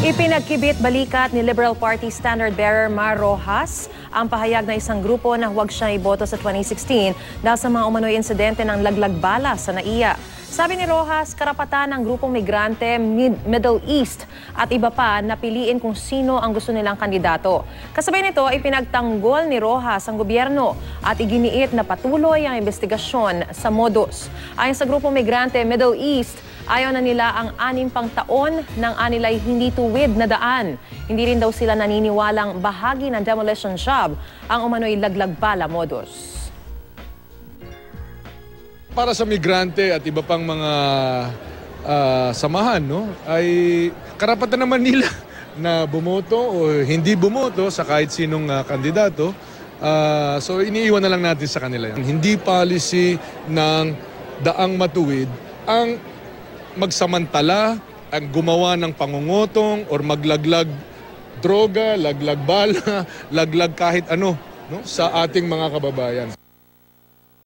Ipinagkibit balikat ni Liberal Party Standard Bearer Mar Rojas ang pahayag na isang grupo na huwag siyang iboto sa 2016 dahil sa mga umano'y insidente ng laglag bala sa NAIA. Sabi ni Rojas, karapatan ng grupong migrante, Middle East at iba pa na piliin kung sino ang gusto nilang kandidato. Kasabay nito, ipinagtanggol ni Rojas ang gobyerno at iginiit na patuloy ang investigasyon sa modus. Ayon sa grupong migrante, Middle East, ayaw na nila ang 6 pang taon ng anilay hindi tuwid na daan. Hindi rin daw sila naniniwalang bahagi ng demolition job ang umano'y laglag bala modus. Para sa migrante at iba pang mga samahan, no, ay karapatan naman nila na bumoto o hindi bumoto sa kahit sinong kandidato. So iniiwan na lang natin sa kanila yan. Hindi policy ng daang matuwid ang magsamantala, ang gumawa ng pangungutong or maglaglag droga, laglag bala, laglag kahit ano, no, sa ating mga kababayan.